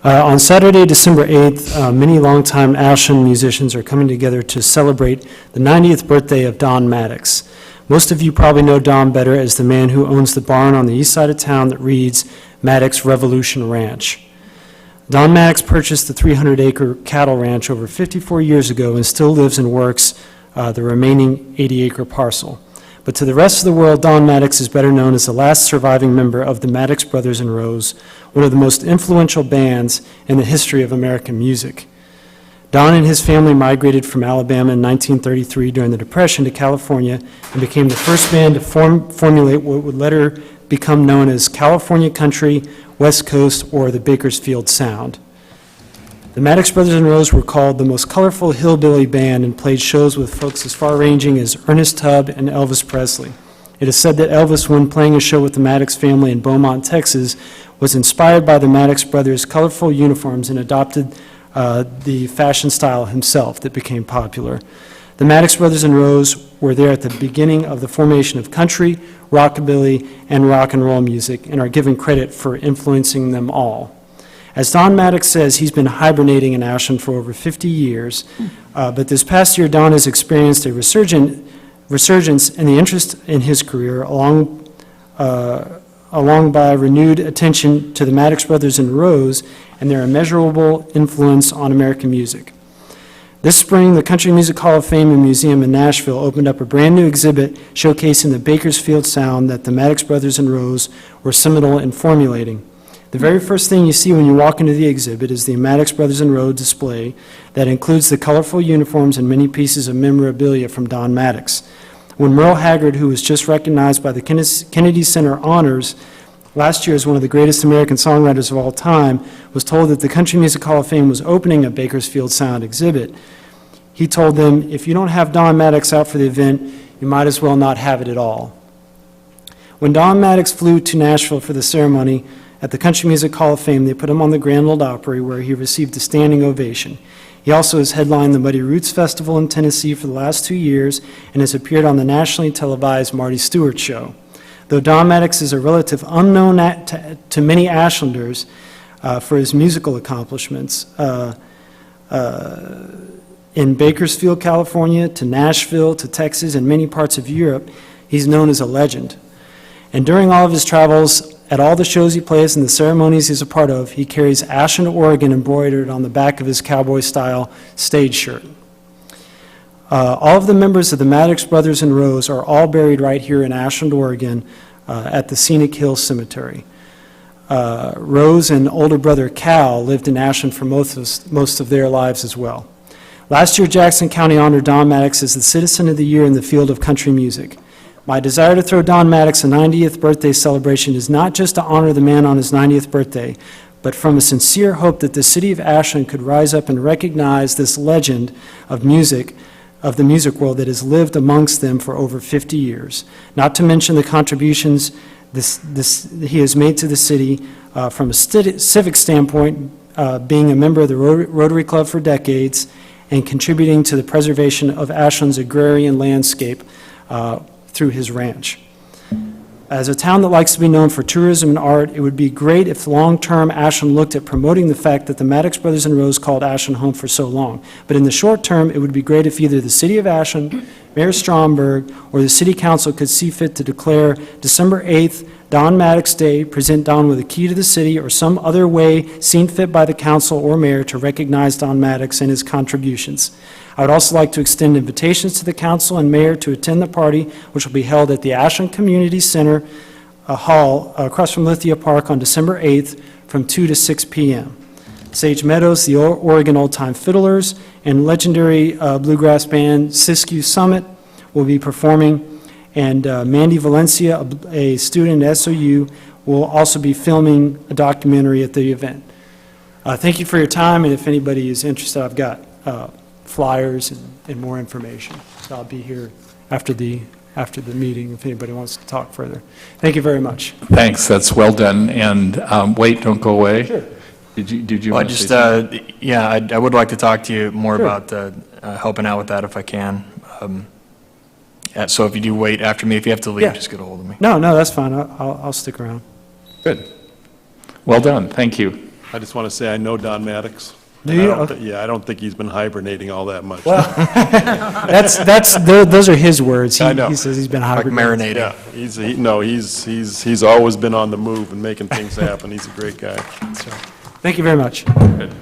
On Saturday, December 8th, many longtime Ashland musicians are coming together to celebrate the 90th birthday of Don Maddox. Most of you probably know Don better as the man who owns the barn on the east side of town that reads Maddox Revolution Ranch. Don Maddox purchased the 300-acre cattle ranch over 54 years ago and still lives and works the remaining 80-acre parcel. But to the rest of the world, Don Maddox is better known as the last surviving member of the Maddox Brothers and Rose, one of the most influential bands in the history of American music. Don and his family migrated from Alabama in 1933 during the Depression to California and became the first band to formulate what would later become known as California Country, West Coast, or the Bakersfield Sound. The Maddox Brothers and Rose were called the most colorful hillbilly band and played shows with folks as far-ranging as Ernest Tubb and Elvis Presley. It is said that Elvis, when playing a show with the Maddox family in Beaumont, Texas, was inspired by the Maddox brothers' colorful uniforms and adopted the fashion style himself that became popular. The Maddox Brothers and Rose were there at the beginning of the formation of country, rockabilly, and rock and roll music and are given credit for influencing them all. As Don Maddox says, he's been hibernating in Ashland for over 50 years, but this past year, Don has experienced a resurgence in the interest in his career, along by renewed attention to the Maddox Brothers and Rose and their immeasurable influence on American music. This spring, the Country Music Hall of Fame and Museum in Nashville opened up a brand new exhibit showcasing the Bakersfield sound that the Maddox Brothers and Rose were seminal in formulating. The very first thing you see when you walk into the exhibit is the Maddox Brothers and Rose display that includes the colorful uniforms and many pieces of memorabilia from Don Maddox. When Merle Haggard, who was just recognized by the Kennedy Center Honors last year as one of the greatest American songwriters of all time, was told that the Country Music Hall of Fame was opening a Bakersfield Sound exhibit, he told them, if you don't have Don Maddox out for the event, you might as well not have it at all. When Don Maddox flew to Nashville for the ceremony at the Country Music Hall of Fame, they put him on the Grand Ole Opry, where he received a standing ovation. He also has headlined the Muddy Roots Festival in Tennessee for the last 2 years and has appeared on the nationally televised Marty Stewart Show. Though Don Maddox is a relative unknown to many Ashlanders for his musical accomplishments, in Bakersfield, California, to Nashville, to Texas, and many parts of Europe, he's known as a legend. And during all of his travels, at all the shows he plays and the ceremonies he's a part of, he carries Ashland, Oregon embroidered on the back of his cowboy-style stage shirt. All of the members of the Maddox Brothers and Rose are all buried right here in Ashland, Oregon, at the Scenic Hill Cemetery. Rose and older brother Cal lived in Ashland for most of their lives as well. Last year, Jackson County honored Don Maddox as the Citizen of the Year in the field of country music. My desire to throw Don Maddox a 90th birthday celebration is not just to honor the man on his 90th birthday, but from a sincere hope that the city of Ashland could rise up and recognize this legend of music, of the music world that has lived amongst them for over 50 years. Not to mention the contributions he has made to the city from a civic standpoint, being a member of the Rotary Club for decades and contributing to the preservation of Ashland's agrarian landscape through his ranch. As a town that likes to be known for tourism and art, it would be great if long-term Ashland looked at promoting the fact that the Maddox Brothers and Rose called Ashland home for so long. But in the short term, it would be great if either the City of Ashland, Mayor Stromberg, or the City Council could see fit to declare December 8th Don Maddox Day, present Don with a key to the city, or some other way seen fit by the council or mayor to recognize Don Maddox and his contributions. I would also like to extend invitations to the council and mayor to attend the party, which will be held at the Ashland Community Center Hall across from Lithia Park on December 8th from 2 to 6 p.m. Sage Meadows, the Oregon Old Time Fiddlers, and legendary bluegrass band Siskiyou Summit will be performing, and Mandy Valencia, a student at SOU, will also be filming a documentary at the event. Thank you for your time, and if anybody is interested, I've got flyers and more information. So I'll be here after the meeting if anybody wants to talk further. Thank you very much. Thanks. That's well done. And wait, don't go away. Sure. Did you? Well, want to say yeah, I would like to talk to you more Sure. about helping out with that if I can. So if you do wait after me, if you have to leave, Yeah. just get a hold of me. No, that's fine. I'll stick around. Good. Well done. Thank you. I just want to say I know Don Maddox. Do And I you? don't Okay. thi- Yeah, I don't think he's been hibernating all that much. Those are his words. I know. He says he's been Like hibernating. marinating. He's always been on the move and making things happen. He's a great guy. Thank you very much. Good.